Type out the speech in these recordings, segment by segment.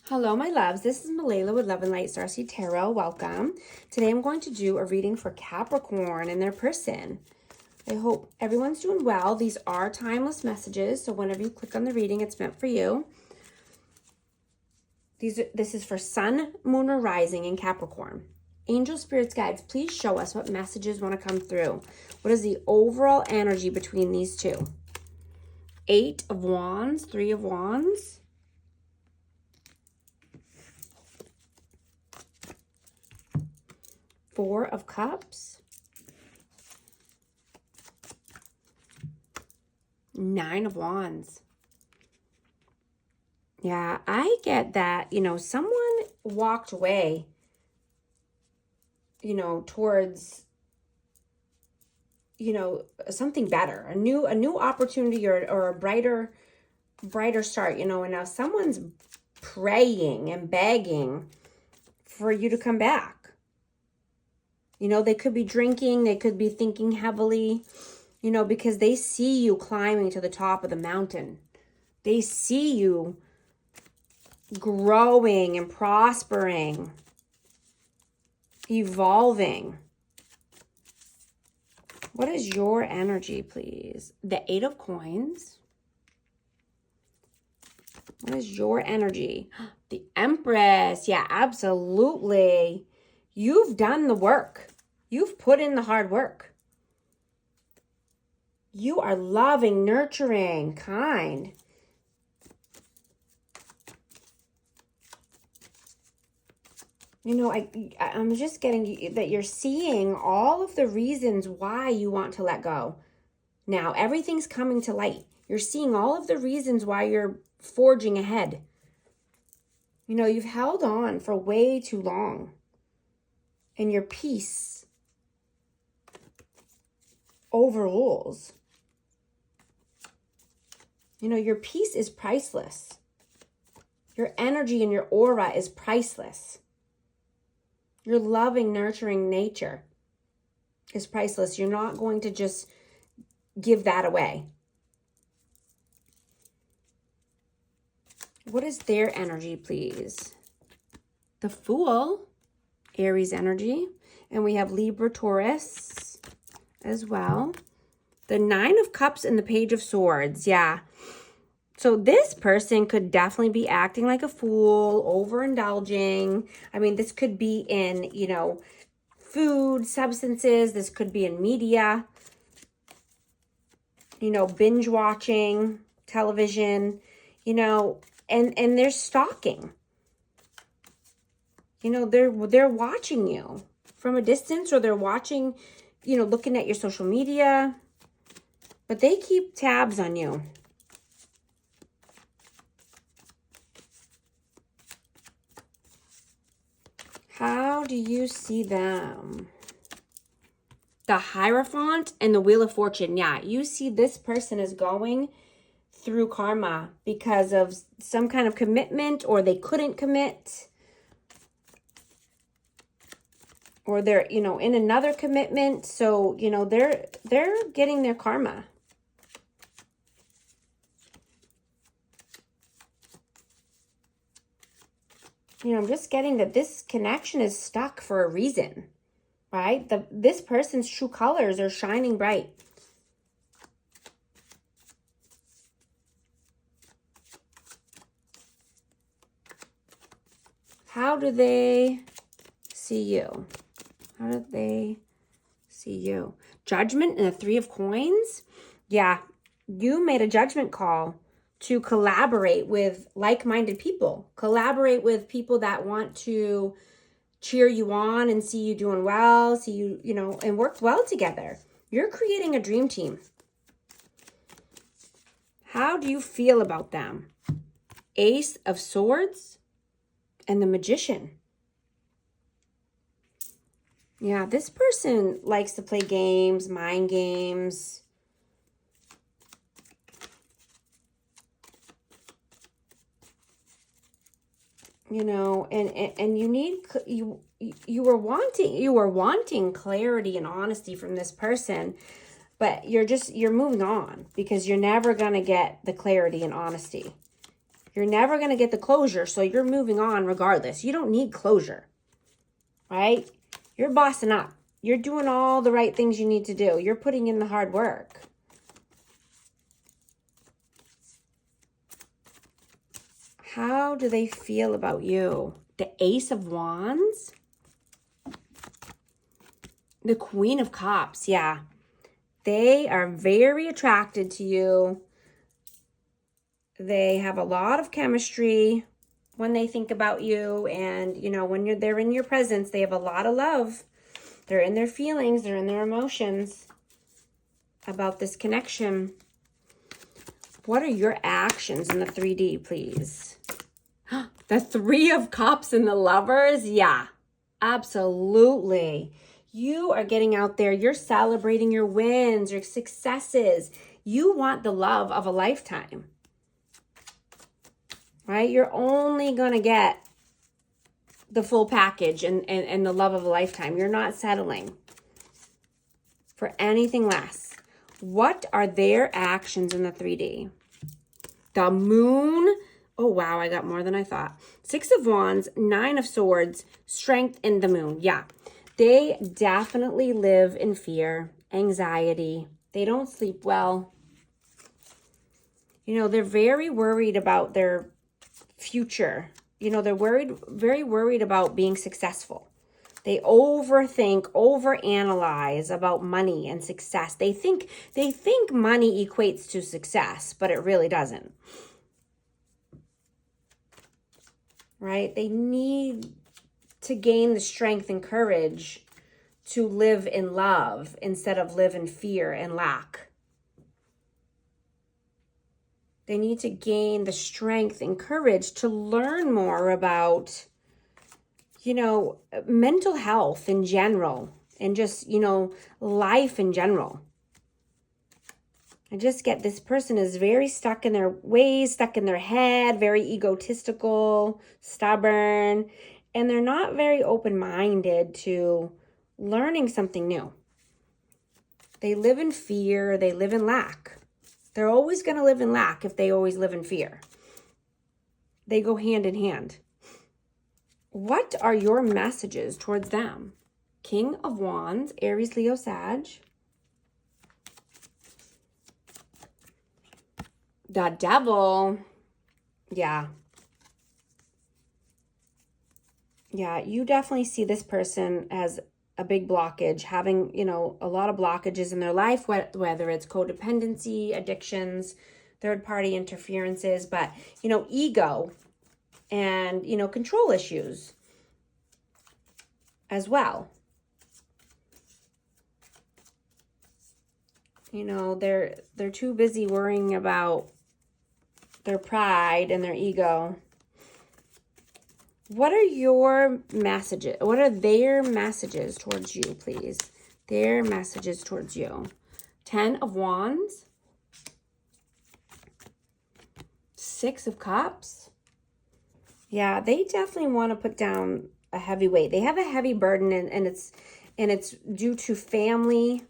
Hello, my loves. This is Malayla with Love and Light Starseed Tarot. Welcome. Today I'm going to do a reading for Capricorn and their person. I hope everyone's doing well. These are timeless messages, so whenever you click on the reading, it's meant for you. This is for Sun, Moon, or Rising in Capricorn. Angel Spirits Guides, please show us what messages want to come through. What is the overall energy between these two? 8 of Wands, 3 of Wands. Four of Cups, 9 of Wands. Yeah, I get that, someone walked away, towards, something better, a new opportunity or a brighter start, and now someone's praying and begging for you to come back. They could be drinking, they could be thinking heavily, because they see you climbing to the top of the mountain. They see you growing and prospering, evolving. What is your energy, please? The 8 of Coins. What is your energy? The Empress. Yeah, absolutely. You've done the work. You've put in the hard work. You are loving, nurturing, kind. I'm just getting that you're seeing all of the reasons why you want to let go. Now, everything's coming to light. You're seeing all of the reasons why you're forging ahead. You've held on for way too long. And your peace overrules. Your peace is priceless. Your energy and your aura is priceless. Your loving, nurturing nature is priceless. You're not going to just give that away. What is their energy, please? The Fool, Aries energy. And we have Libra, Taurus as well. The 9 of Cups and the Page of Swords. Yeah. So this person could definitely be acting like a fool, overindulging. I mean, this could be in, food, substances. This could be in media. Binge watching, television, and they're stalking. They're watching you from a distance, or they're watching, looking at your social media, but they keep tabs on you. How do you see them? The Hierophant and the Wheel of Fortune. Yeah, you see this person is going through karma because of some kind of commitment, or they couldn't commit. Or they're, in another commitment. So, they're getting their karma. I'm just getting that this connection is stuck for a reason, right? This person's true colors are shining bright. How do they see you? How do they see you? Judgment and the 3 of Coins. Yeah, you made a judgment call to collaborate with like-minded people. Collaborate with people that want to cheer you on and see you doing well, see you, and work well together. You're creating a dream team. How do you feel about them? Ace of Swords and the Magician. Yeah, this person likes to play games, mind games. And you were wanting clarity and honesty from this person, but you're moving on because you're never going to get the clarity and honesty. You're never going to get the closure, so you're moving on regardless. You don't need closure, right? You're bossing up. You're doing all the right things you need to do. You're putting in the hard work. How do they feel about you? The Ace of Wands? The Queen of Cups, yeah. They are very attracted to you. They have a lot of chemistry when they think about you. And, you know, when they're in your presence, they have a lot of love. They're in their feelings. They're in their emotions about this connection. What are your actions in the 3D, please? The Three of Cups and the Lovers? Yeah, absolutely. You are getting out there. You're celebrating your wins, your successes. You want the love of a lifetime, right? You're only going to get the full package and the love of a lifetime. You're not settling for anything less. What are their actions in the 3D? The Moon. Oh, wow, I got more than I thought. 6 of Wands, 9 of Swords, Strength, and the Moon. Yeah, they definitely live in fear, anxiety. They don't sleep well. You know, they're very worried about their future. You know, they're very worried about being successful. They overthink, overanalyze about money and success. They think money equates to success, but it really doesn't. Right? They need to gain the strength and courage to live in love instead of live in fear and lack. They need to gain the strength and courage to learn more about, you know, mental health in general and just, you know, life in general. I just get this person is very stuck in their ways, stuck in their head, very egotistical, stubborn, and they're not very open-minded to learning something new. They live in fear, they live in lack. They're always going to live in lack if they always live in fear. They go hand in hand. What are your messages towards them? King of Wands, Aries, Leo, Sag. The Devil. Yeah. Yeah, you definitely see this person as a big blockage, having, you know, a lot of blockages in their life, whether it's codependency, addictions, third-party interferences, but, you know, ego and, you know, control issues as well. You know, they're too busy worrying about their pride and their ego. What are your messages? What are their messages towards you, please? Their messages towards you. 10 of Wands. 6 of Cups. Yeah, they definitely want to put down a heavy weight. They have a heavy burden, and it's due to family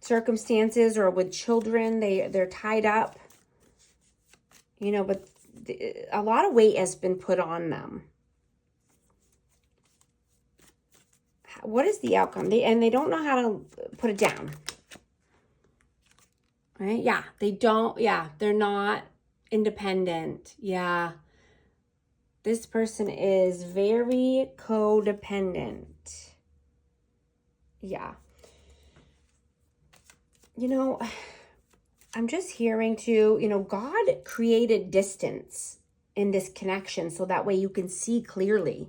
circumstances or with children. They're tied up. You know, but a lot of weight has been put on them. What is the outcome? They don't know how to put it down. Right? Yeah, they don't. Yeah, they're not independent. Yeah. This person is very codependent. Yeah. You know, I'm just hearing too, you know, God created distance in this connection so that way you can see clearly,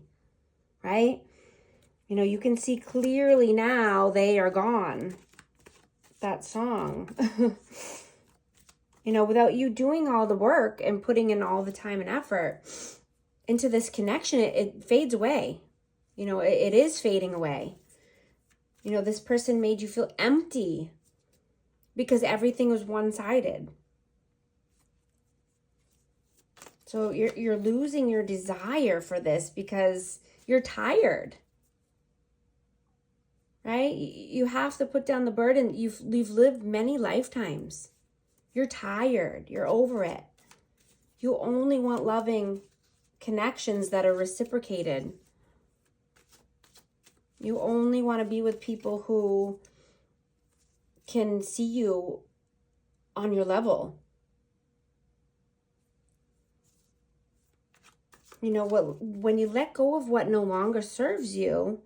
right? You know, you can see clearly now they are gone. That song. You know, without you doing all the work and putting in all the time and effort into this connection, it fades away. You know, it is fading away. You know, this person made you feel empty because everything was one-sided. So you're losing your desire for this because you're tired. Right? You have to put down the burden. You've lived many lifetimes. You're tired. You're over it. You only want loving connections that are reciprocated. You only want to be with people who can see you on your level. You know what? When you let go of what no longer serves you,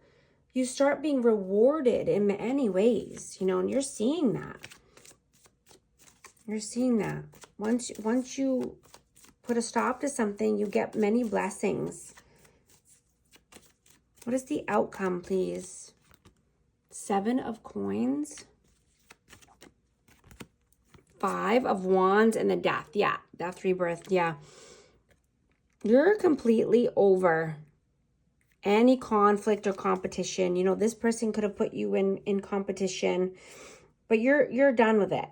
you start being rewarded in many ways, you know, and you're seeing that. You're seeing that. Once you put a stop to something, you get many blessings. What is the outcome, please? 7 of coins. 5 of wands and the death. Yeah, death, rebirth. Yeah. You're completely over any conflict or competition. You know, this person could have put you in competition, but you're done with it.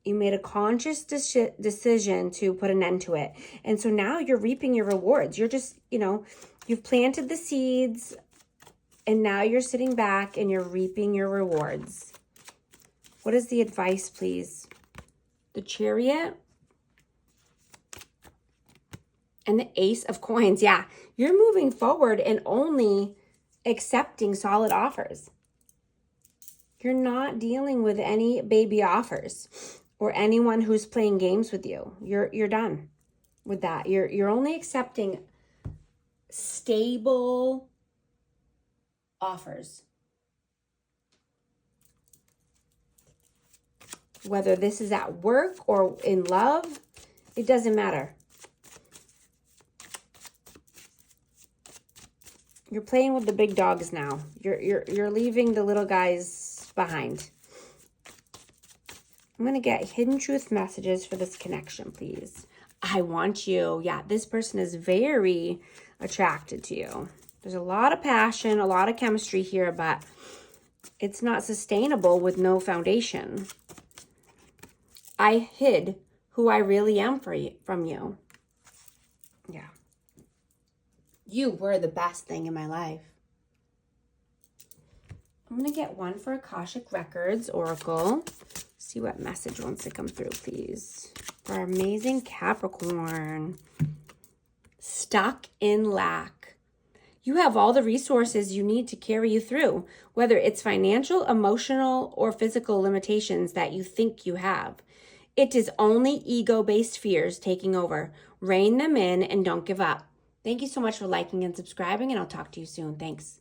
You made a conscious decision to put an end to it. And so now you're reaping your rewards. You're just, you know, you've planted the seeds and now you're sitting back and you're reaping your rewards. What is the advice, please? The Chariot and the Ace of Coins. Yeah, you're moving forward and only accepting solid offers. You're not dealing with any baby offers or anyone who's playing games with you. You're done with that. You're only accepting stable offers. Whether this is at work or in love, it doesn't matter. You're playing with the big dogs now. You're leaving the little guys behind. I'm going to get hidden truth messages for this connection, please. I want you. Yeah, this person is very attracted to you. There's a lot of passion, a lot of chemistry here, but it's not sustainable with no foundation. I hid who I really am from you. Yeah. You were the best thing in my life. I'm going to get one for Akashic Records, Oracle. See what message wants to come through, please. For our amazing Capricorn. Stuck in lack. You have all the resources you need to carry you through, whether it's financial, emotional, or physical limitations that you think you have. It is only ego-based fears taking over. Rein them in and don't give up. Thank you so much for liking and subscribing, and I'll talk to you soon. Thanks.